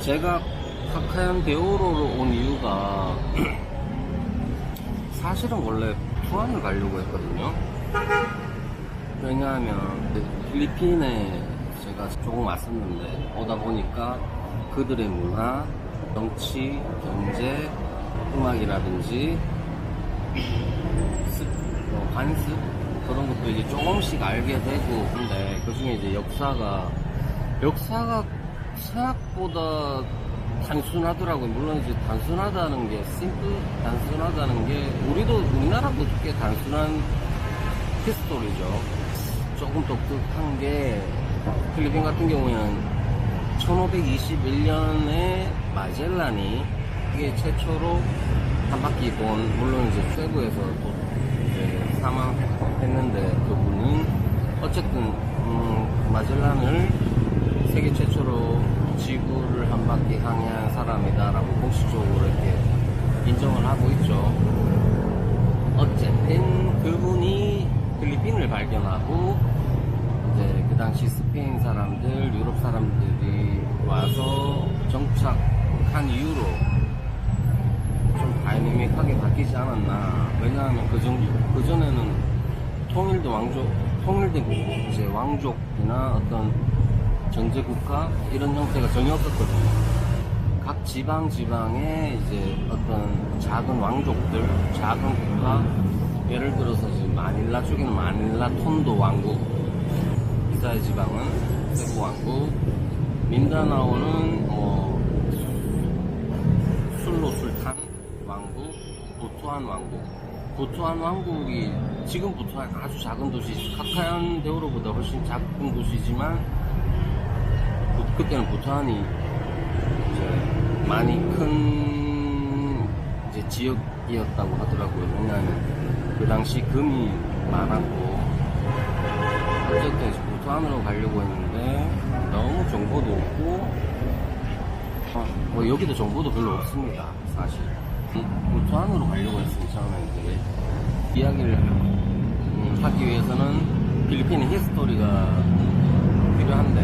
제가 카카얀 데오로로 온 이유가 사실은 원래 부산을 가려고 했거든요. 왜냐하면 필리핀에 제가 조금 왔었는데 오다 보니까 그들의 문화, 정치, 경제, 음악이라든지 관습 그런 것도 이제 조금씩 알게 되고, 근데 그 중에 이제 역사가 생각보다 단순하더라고요. 물론 이제 단순하다는 게 단순하다는 게 우리나라도 꽤 단순한 히스토리죠. 조금 독특한 게 필리핀 같은 경우에는 1521년에 마젤란이 이게 최초로 한 바퀴 돈, 물론 이제 세부에서 또 사망했는데 그분은 어쨌든 마젤란을 세계 최초로 지구를 한 바퀴 항해한 사람이다라고 공식적으로 이렇게 인정을 하고 있죠. 어쨌든 그분이 필리핀을 발견하고 이제 그 당시 스페인 사람들, 유럽 사람들이 와서 정착한 이후로 좀 다이내믹하게 바뀌지 않았나. 왜냐하면 그전에는 통일된 이제 왕족이나 어떤 전제국가 이런 형태가 전혀 없었거든요. 각 지방에 이제 어떤 작은 왕족들, 작은 국가, 예를 들어서 지금 마닐라 쪽에는 마닐라 톤도 왕국, 비사이 지방은 세부 왕국, 민다나오는 술로 술탄 왕국, 부투안 왕국. 부투안 왕국이 지금 부투안 아주 작은 도시, 카카얀 데오로보다 훨씬 작은 도시지만 그때는 부투안이 이제 많이 큰 이제 지역이었다고 하더라고요. 왜냐하면 그 당시 금이 많았고, 어쨌든 부투안으로 가려고 했는데 너무 정보도 없고, 여기도 정보도 별로 없습니다, 사실. 부투안으로 가려고 했으니 처음에 이제 이야기를 하기 위해서는 필리핀의 히스토리가 필요한데,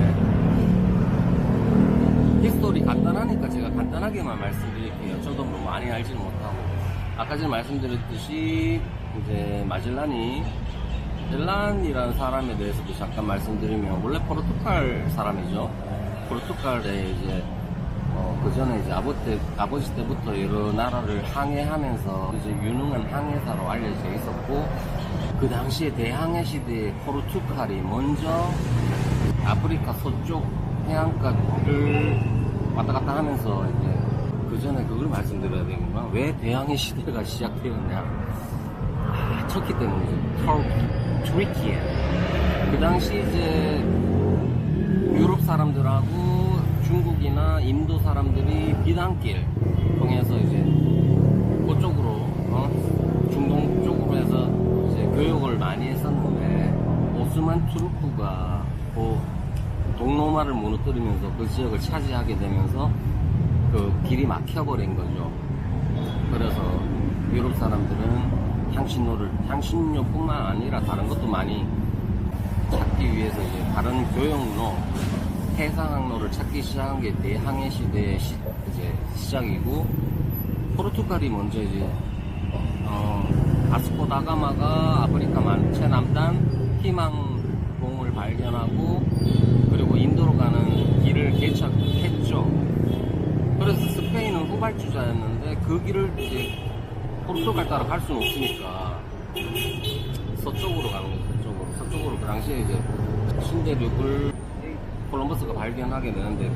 히스토리 간단하니까 제가 간단하게만 말씀드릴게요. 저도 뭐 많이 알지는 못하고. 아까 전에 말씀드렸듯이 이제 델란이라는 사람에 대해서도 잠깐 말씀드리면, 원래 포르투갈 사람이죠. 포르투갈에 이제 그 전에 이제 아버지 때부터 여러 나라를 항해하면서 이제 유능한 항해사로 알려져 있었고, 그 당시에 대항해 시대에 포르투갈이 먼저 아프리카 서쪽 해안가를 왔다 갔다 하면서 이제 그 전에 그걸 말씀드려야 되는구나. 왜 대항해 시대가 시작되었냐? 터키 때문이죠. 터키에. 그 당시 이제 유럽 사람들하고 중국이나 인도 사람들이 비단길 통해서 이제 그쪽으로 중동 쪽으로 해서 이제 교역을 많이 했었는데, 오스만 투르크가 동로마를 무너뜨리면서 그 지역을 차지하게 되면서 그 길이 막혀버린 거죠. 그래서 유럽 사람들은 향신료뿐만 아니라 다른 것도 많이 찾기 위해서 이제 다른 교역로, 해상항로를 찾기 시작한 게 대항해 시대의 이제 시작이고, 포르투갈이 먼저 이제 바스코 다가마가 아프리카 최남단 희망봉을 발견하고, 그리고 인도로 가는 길을 개척했죠. 그래서 스페인은 후발주자였는데 그 길을 이제 포르투갈 따라 갈 수는 없으니까 서쪽으로 가는 거죠. 서쪽으로 그 당시에 이제 신대륙을 콜럼버스가 발견하게 되는데,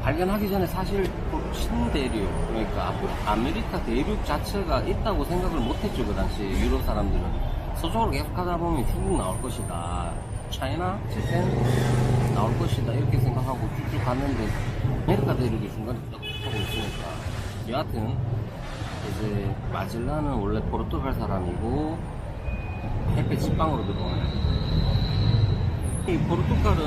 발견하기 전에 사실 신대륙, 그러니까 아메리카 대륙 자체가 있다고 생각을 못했죠. 그 당시 유럽 사람들은 서쪽으로 계속 가다 보면 중국 나올 것이다, 차이나, 재팬 나올 것이다, 이렇게 생각하고 쭉쭉 갔는데 아메리카 대륙이 중간에 딱 하고 있으니까. 여하튼 이제 마젤란은 원래 포르투갈 사람이고 햇빛 직방으로 들어오네. 이 포르투갈은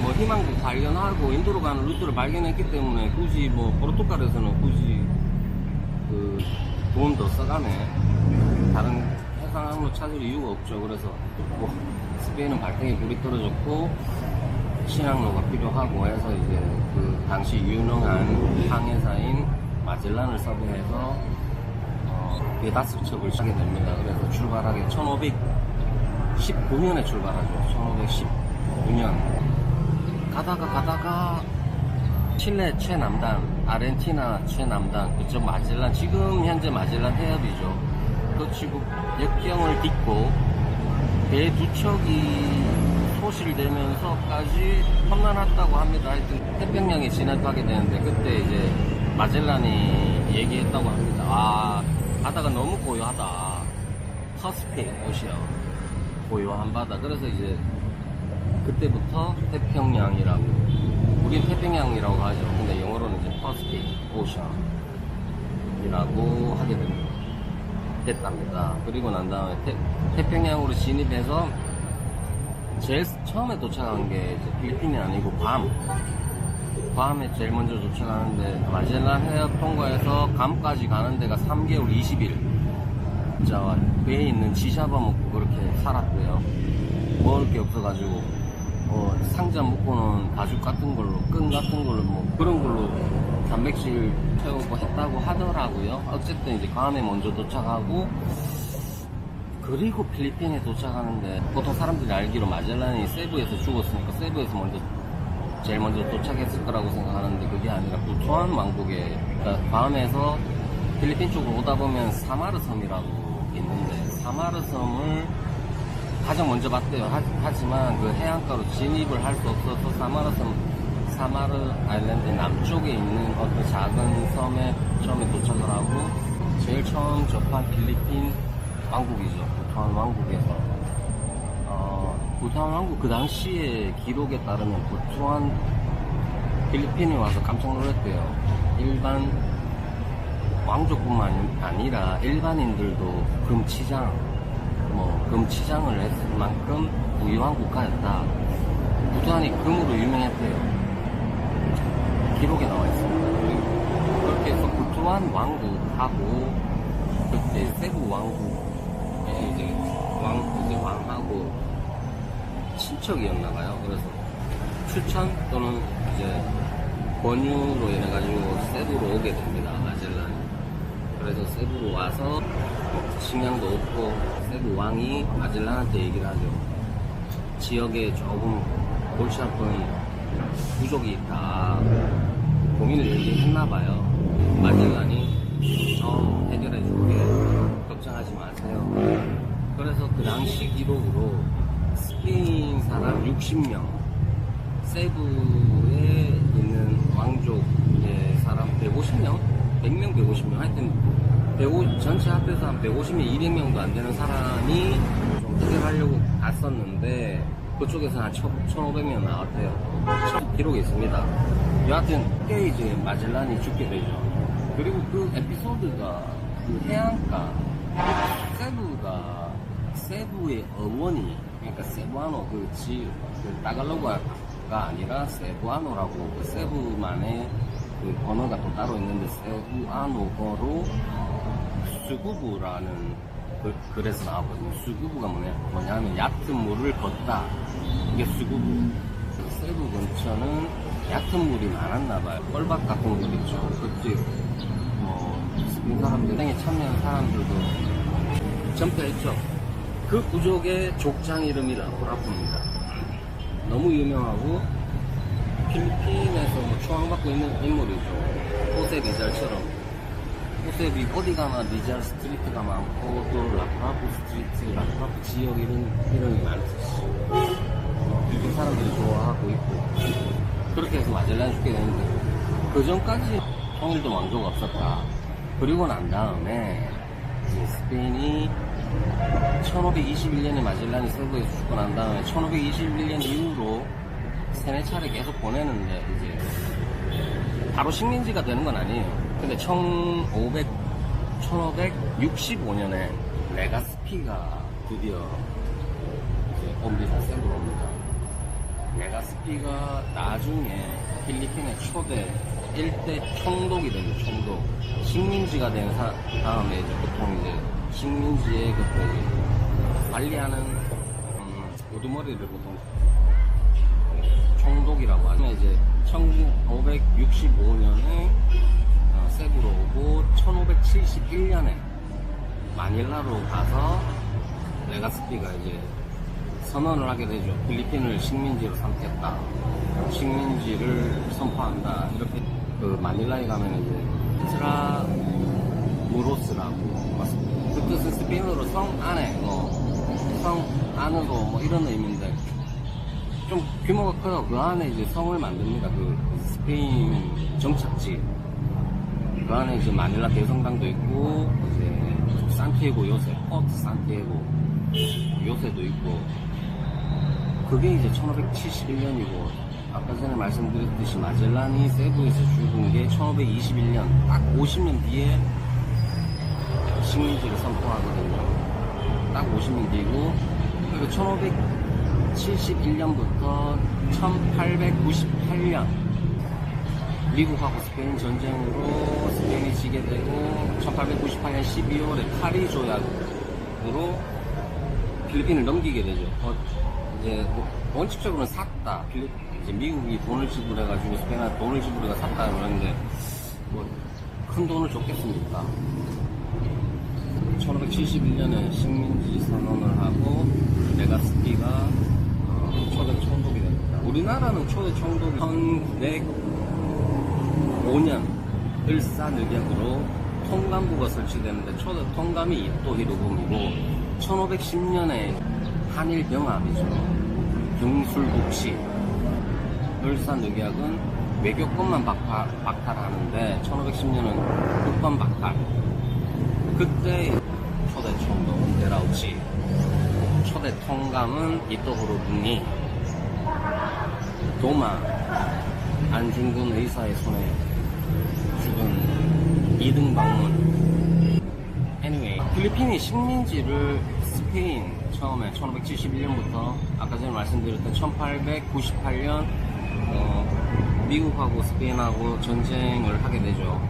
뭐 희망도 발견하고 인도로 가는 루트를 발견했기 때문에 굳이 뭐 포르투갈에서는 굳이 그 돈 더 써가네. 다른 해상항로 찾을 이유가 없죠. 그래서 뭐 스페인은 발등에 불이 떨어졌고, 신항로가 필요하고 해서 이제 그 당시 유능한 항해사인 마젤란을 섭외해서 배다스 척을 하게 됩니다. 그래서 출발하게 1519년에 출발하죠. 1519년 가다가 칠레 최남단, 아르헨티나 최남단, 그쪽 마젤란, 지금 현재 마젤란 해협이죠. 그 지구 역경을 딛고 배 두 척이 소실되면서까지 험난했다고 합니다. 하여튼 태평양에 진입하게 되는데 그때 이제 마젤란이 얘기했다고 합니다. 아, 바다가 너무 고요하다. 퍼스픽 오션, 고요한 바다. 그래서 이제 그때부터 태평양이라고, 우린 태평양이라고 하죠. 근데 영어로는 이제 퍼스픽 오션이라고 하게 됐답니다. 그리고 난 다음에 태평양으로 진입해서 제일 처음에 도착한 게 이제 필리핀이 아니고 괌에 제일 먼저 도착하는데, 마젤란 해협 통과해서 괌까지 가는 데가 3개월 20일. 진짜 배에 있는 쥐 잡아먹고 그렇게 살았대요. 먹을 게 없어가지고 상자 묶고는 가죽 같은 걸로, 끈 같은 걸로 뭐 그런 걸로 단백질 채우고 했다고 하더라고요. 어쨌든 이제 괌에 먼저 도착하고, 그리고 필리핀에 도착하는데, 보통 사람들이 알기로 마젤란이 세부에서 죽었으니까 세부에서 제일 먼저 도착했을 거라고 생각하는데, 그게 아니라 부투안 왕국에, 그러니까 괌에서 필리핀 쪽으로 오다 보면 사마르 섬이라고 있는데, 사마르 섬을 가장 먼저 봤대요. 하지만 그 해안가로 진입을 할 수 없어서 사마르 아일랜드 남쪽에 있는 어떤 작은 섬에 처음에 도착을 하고, 제일 처음 접한 필리핀 왕국이죠. 부투안 왕국에서. 부투안 왕국 그 당시에 기록에 따르면 필리핀에 와서 깜짝 놀랐대요. 일반 왕족뿐만 아니라 일반인들도 금치장을 했을 만큼 부유한 국가였다. 부투안이 금으로 유명했대요. 기록에 나와 있습니다. 그렇게 해서 부투안 왕국하고 그때 세부 왕국의 이제 왕하고 친척이었나봐요. 그래서 추천 또는 이제 권유로 인해가지고 세부로 오게 됩니다. 마젤란이. 그래서 세부로 와서 식량도 없고, 세부 왕이 마젤란한테 얘기를 하죠. 지역에 조금 골치 아픈 부족이 있다. 고민을 얘기했나봐요. 마젤란이 해결해줄게, 걱정하지 마세요. 그래서 그 당시 기록으로 스페인 사람 60명, 세부에 있는 왕족의 사람 150명? 100명, 150명. 하여튼 전체 합해서 한 150명, 200명도 안 되는 사람이 좀 해결하려고 갔었는데, 그쪽에서 한 1,500명 나왔대요. 기록이 있습니다. 여하튼 그때 이제 마젤란이 죽게 되죠. 그리고 그 에피소드가 그 해안가 세부의 어원이, 그러니까 세부아노 그 따갈로그가 아니라 세부아노라고, 그 세부만의 그 번호가 또 따로 있는데, 세부아노어로 수구부라는 글에서 나오거든요. 수구부가 뭐냐면 얕은 물을 걷다, 이게 수구부. 세부 근처는 얕은 물이 많았나봐요. 뻘밭 같은 물 있죠. 그때 스페인 사람들, 땅에 참여한 사람들도 전폐했죠. 그 부족의 족장 이름이 라프라프입니다. 너무 유명하고 필리핀에서 추앙받고 있는 인물이죠. 호세 리잘처럼. 호세비 어디 가나 리잘 스트리트가 많고, 또 라프라프 스트리트, 라프라프 지역 이름이 많듯이 필리핀 사람들이 좋아하고 있고, 그렇게 해서 마젤란이 죽게 되는데, 그 전까지 통일도 왕조가 없었다. 그리고 난 다음에 이제 스페인이 1521년에 마젤란이 세부에서 죽고 난 다음에 1521년 이후로 3-4차례 계속 보내는데, 이제 바로 식민지가 되는 건 아니에요. 근데 1565년에 레가스피가 드디어 이제 옵니다. 세부로 옵니다. 레가스피가 나중에 필리핀의 초대 1대 총독이 되죠. 총독. 식민지가 된 다음에 이제 보통 이제 식민지의 그때 관리하는 우두머리를 보통 총독이라고 하죠. 이제 1565년에 세부로 오고 1571년에 마닐라로 가서 레가스피가 이제 선언을 하게 되죠. 필리핀을 식민지로 삼겠다, 식민지를 선포한다. 이렇게 그 마닐라에 가면 이제 트라무로스라고 맞습니다. 그 뜻은 스페인어로 성 안에, 성 안으로 뭐 이런 의미인데 좀 규모가 커요. 그 안에 이제 성을 만듭니다. 그 스페인 정착지. 그 안에 이제 마닐라 대성당도 있고, 이제 산티아고 요새, 포트 산티아고 요새도 있고, 그게 이제 1571년이고, 아까 전에 말씀드렸듯이 마젤란이 세부에서 죽은 게 1521년, 딱 50년 뒤에 식민지를 선포하거든요. 딱 50년 뒤고, 그리고 1571년부터 1898년 미국하고 스페인 전쟁으로 스페인이 지게 되고 1898년 12월에 파리 조약으로 필리핀을 넘기게 되죠. 이제 원칙적으로는 샀다. 이제 미국이 돈을 지불해가지고 스페인한테 돈을 지불해가 샀다 그러는데 뭐 큰 돈을 줬겠습니까? 1571년에 식민지 선언을 하고 레가스피가 초대 총독이 됩니다. 우리나라는 초대 총독이 1905년 을사늑약으로 통감부가 설치되는데 초대 통감이 이토 히로부미고 1510년에 한일병합이죠. 경술국시 을사늑약은 외교권만 박탈하는데 1510년은 국권 박탈. 그때 초대 총독은 데라우치, 초대 통감은 이토 히로부미, 도마 안중근 의사의 손에 죽은 2등 방문. anyway, 필리핀이 식민지를 스페인 처음에 1571년부터 아까 전에 말씀드렸던 1898년 미국하고 스페인하고 전쟁을 하게 되죠.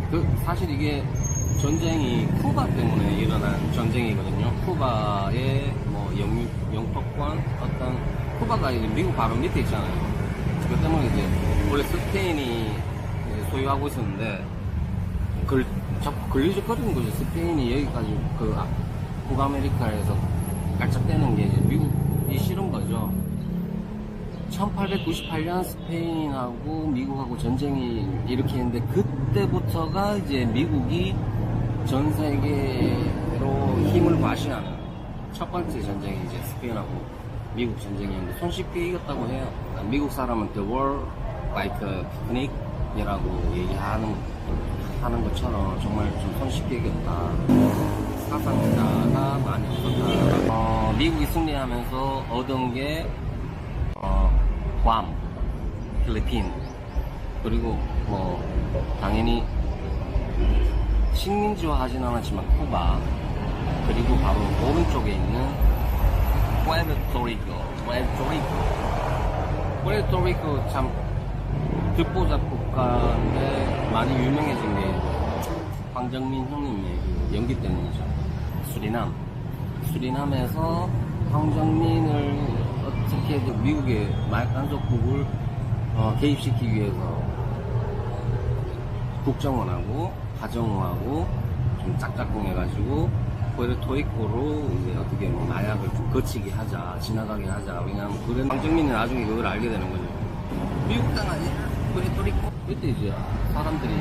사실 이게 전쟁이 쿠바 때문에 일어난 전쟁이거든요. 쿠바의 뭐 영토권 어떤 쿠바가 이제 미국 바로 밑에 있잖아요. 그 때문에 이제 원래 스페인이 이제 소유하고 있었는데 자꾸 걸리적거리는 거죠. 스페인이 여기까지 그 북아메리카에서 깔짝대는 게 이제 미국이 싫은 거죠. 1898년 스페인하고 미국하고 전쟁이 일으키는데 그때부터가 이제 미국이 전 세계로 힘을 과시하는 첫 번째 전쟁이 이제 스페인하고 미국 전쟁이었는데 손쉽게 이겼다고 해요. 미국 사람은 The War Like a Picnic이라고 얘기하는 것처럼 정말 좀 손쉽게 이겼다. 사상자가 많이 없었다. 미국이 승리하면서 얻은 게 괌, 필리핀, 그리고 뭐 당연히 식민지화 하진 않았지만 쿠바, 그리고 바로 오른쪽에 있는 푸에르토리코 참 듣보잡 국가인데 많이 유명해진 게 황정민 형님의 그 연기 때문이죠. 수리남에서 황정민을 어떻게든 미국의 말간족국을 개입시키기 위해서 국정원하고 가정부하고 좀 짝짝꿍해가지고 푸에르토리코로 이제 어떻게 뭐 마약을 좀 거치게 하자, 지나가게 하자. 왜냐하면 그런 황정민은 나중에 그걸 알게 되는 거죠. 미국 땅 아니야? 푸에르토리코? 그때 이제 사람들이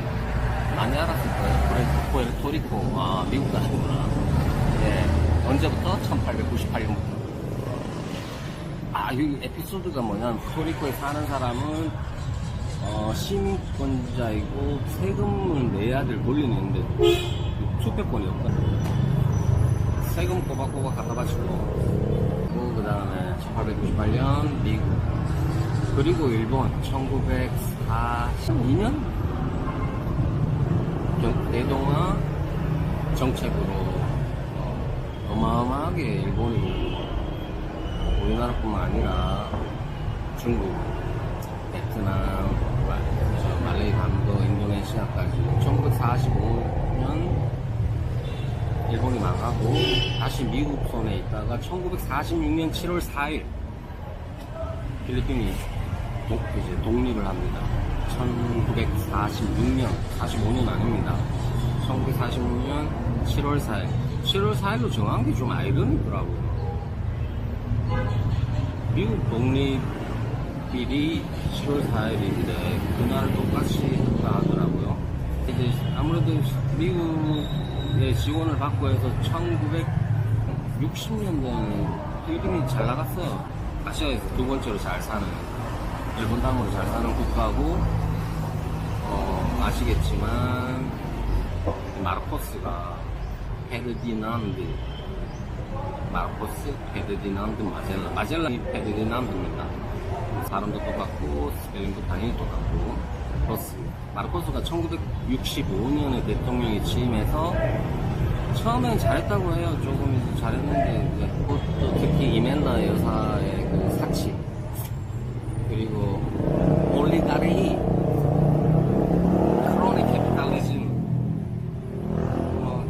많이 알았을 거예요. 푸에르토리코, 아 미국 땅이구나. 예, 언제부터? 1898년부터. 이 에피소드가 뭐냐면 푸에르토리코에 사는 사람은 시민권자이고 세금을 내야 될 권리는 있는데 투표권이 없거든요. 세금 꼬박꼬박 갖다 바치고, 그 다음에 1898년 미국, 그리고 일본 1942년 대동아 정책으로 어마어마하게 일본이 우리나라뿐만 아니라 중국, 베트남, 말레이, 반도, 인도네시아까지 1945년 일본이 망하고 다시 미국 손에 있다가 1946년 7월 4일 필리핀이 이제 독립을 합니다. 1946년, 45년 아닙니다. 1946년 7월 4일. 7월 4일로 정한 게 좀 아이러니더라고요. 미국 독립일이 7월 4일인데 그날을 똑같이 했다 하더라고요. 이제 아무래도 미국의 지원을 받고 해서 1960년대에는 필리핀이 잘 나갔어요. 아시아에서 두 번째로 잘 사는, 일본 다음으로 잘 사는 국가고, 아시겠지만 마르코스가 페르디난드, 마르코스 페르디난드 마젤란이 페르디난드입니다. 사람도 똑같고 스펠링도 당연히 똑같고 그렇습니다. 마르코스가 1965년에 대통령이 취임해서 처음엔 잘했다고 해요. 조금 잘했는데 이제 또 특히 이멜다 여사의 그 사치, 그리고 올리가르히, 크로니 캐피탈리즘, 뭐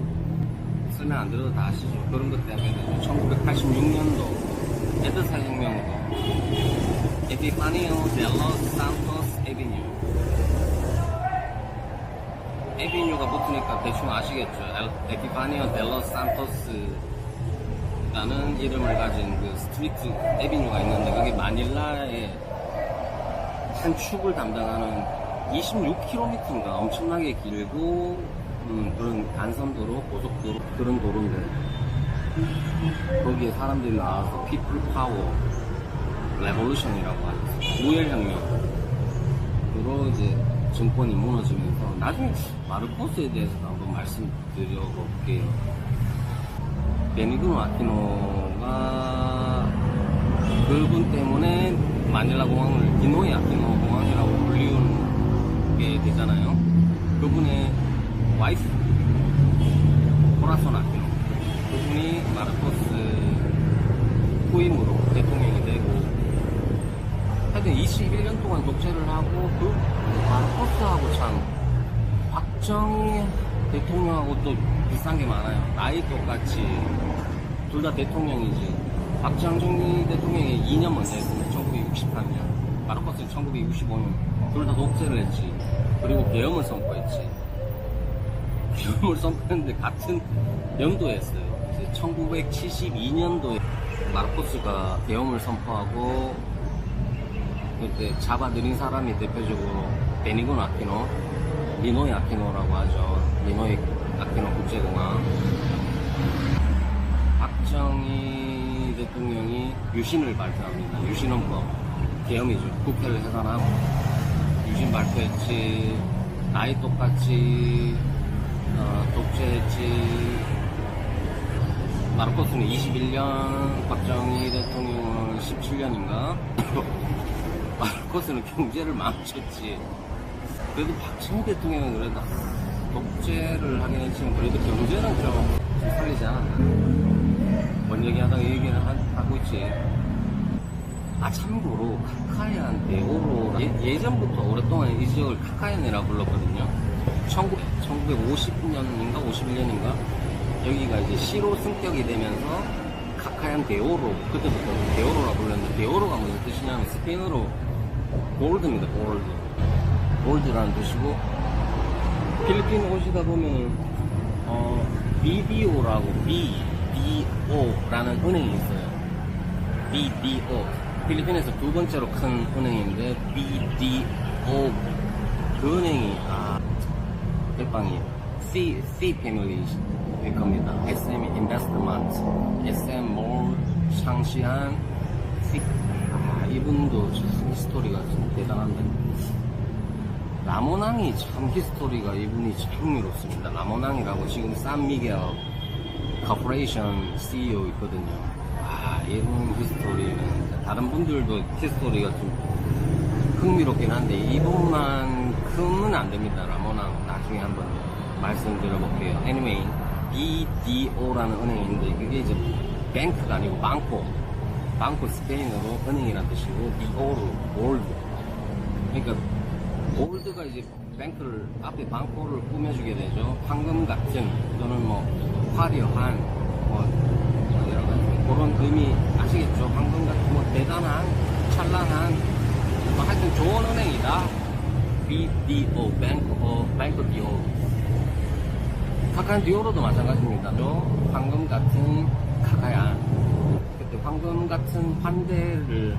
설명 안 들어도 다 아시죠. 그런 것 때문에 1986년도 에드사 혁명으로 에피파니오 델로 산토스 에비뉴가 붙으니까 대충 아시겠죠. 에피파니오 델로 산토스라는 이름을 가진 그 스트리트 에비뉴가 있는데 그게 마닐라의 한 축을 담당하는 26km인가 엄청나게 길고 그런 간선도로, 고속도로, 그런 도로인데 거기에 사람들이 나와서 피플 파워 레볼루션이라고 하죠. 우열혁명으로 이제 정권이 무너지면서, 나중에 마르코스에 대해서도 한번 말씀드려볼게요. 베니그노 아키노가 그분 때문에 마닐라 공항을 니노이 아키노 공항이라고 불리게 되잖아요. 그분의 와이프 코라손 아키노, 그분이 마르코스 후임으로 대통령이 되고, 하여튼 21년 동안 독재를 하고, 그 마르코스하고 참 박정희 대통령하고 또 비슷한 게 많아요. 나이 똑같이 둘 다 대통령이지. 박정희 대통령이 2년 먼저 했습니다. 1963년. 마르코스는 1965년. 둘 다 독재를 했지. 그리고 계엄을 선포했지. 계엄을 선포했는데 같은 연도에 했어요. 이제 1972년도에 마르코스가 계엄을 선포하고, 그때 잡아들인 사람이 대표적으로 베니그노 아키노, 니노이 아키노라고 하죠. 니노이 아키노 국제공항. 박정희 대통령이 유신을 발표합니다. 유신헌법, 계엄이죠. 국회를 해산하고 유신 발표했지. 나이 똑같이 독재했지. 마르코스는 21년, 박정희 대통령은 17년인가? 마르코스는 경제를 망쳤지. 그래도 박정희 대통령은 그래도 독재를 하긴 했지만 그래도 경제는 좀 살리지 않았나. 뭔 얘기하다가 얘기를 하고 있지. 아, 참고로 카카얀 데오로, 예전부터 오랫동안 이 지역을 카카얀이라고 불렀거든요. 1950년인가 51년인가 여기가 이제 시로 승격이 되면서 카카얀 데오로, 그때부터 데오로라 불렀는데, 데오로가 무슨 뜻이냐면 스페인어로 골드입니다. 골드라는 뜻이고, 필리핀 오시다 보면 BDO라고, BDO라는 은행이 있어요. BDO, 필리핀에서 두 번째로 큰 은행인데 BDO, 그 은행이 대빵이 C 패밀리일 겁니다. SM 인베스트먼트, SM 몰 상시한 C. 이분도 참 히스토리가 좀 대단한데, 라모낭이 참 히스토리가, 이분이 참 흥미롭습니다. 라모낭이라고 지금 산미겔 코퍼레이션 CEO 있거든요. 이분 히스토리는, 다른 분들도 히스토리가 좀 흥미롭긴 한데 이분만큼은 안 됩니다. 라모낭 나중에 한번 말씀드려볼게요. Anyway, BDO라는 은행인데 그게 이제 뱅크가 아니고 방코 스페인어로 은행이란 뜻이고, BO로 골드. 그러니까 골드가 이제 뱅크를, 앞에 방코를 꾸며주게 되죠. 황금 같은, 또는 뭐 화려한, 뭐 여러 가지 그런 의미 아시겠죠? 황금 같은, 뭐 대단한, 찬란한, 하여튼 좋은 은행이다. BDO, Bank DO. 카카오 디오로도 마찬가지입니다. 황금 같은 카카야. 그때 황금 같은 환대를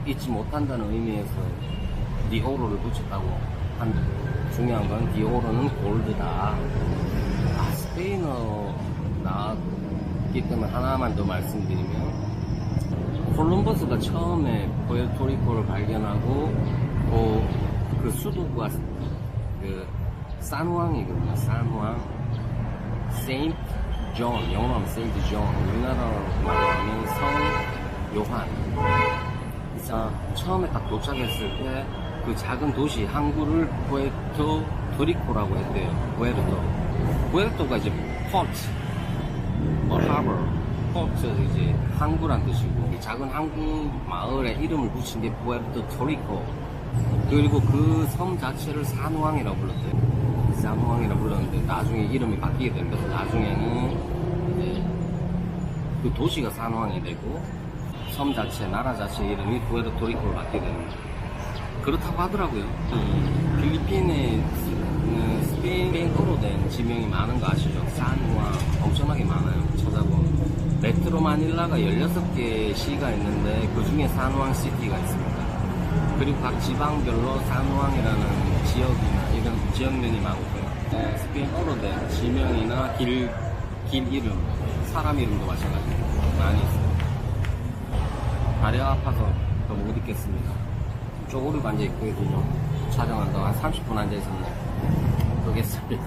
잊지 못한다는 의미에서 디오로를 붙였다고 한다. 중요한 건 디오로는 골드다. 스페인어 나왔기 때문에 하나만 더 말씀드리면, 콜럼버스가 처음에 푸에르토리코를 발견하고 그 수도가 그 산후앙이거든요. 산후앙, 세인트 존, 영어로 하면 세인트 존, 우리나라로 말하면 성 요한. 처음에 딱 도착했을 때 그 작은 도시 항구를 푸에르토리코라고 했대요. 푸에르토가 이제 포트, 하버, 포트 이제 항구란 뜻이고, 이 작은 항구 마을에 이름을 붙인 게 푸에르토리코. 그리고 그 섬 자체를 산후앙이라고 불렀대요. 산후앙이라고 불렀는데 나중에 이름이 바뀌게 됩니다. 나중에는 이제 그 도시가 산후앙이 되고 섬 자체, 나라 자체 이름이 푸에르토리코로 바뀌게 됩니다. 그렇다고 하더라고요. 필리핀에 스페인어로 된 지명이 많은 거 아시죠? 산후앙 엄청나게 많아요. 찾아보면 메트로 마닐라가 16개 시가 있는데 그 중에 산후앙 시티가 있습니다. 그리고 각 지방별로 산후앙이라는 지역이나 이런 지역명이 많고요. 스페인어로 된 지명이나 길 이름, 사람 이름도 마찬가지로 많이 있어요. 다리가 아파서 더 못 있겠습니다. 쪼그리고 앉아있거든요. 촬영한 동안 30분 앉아있었네. 모르겠습니다.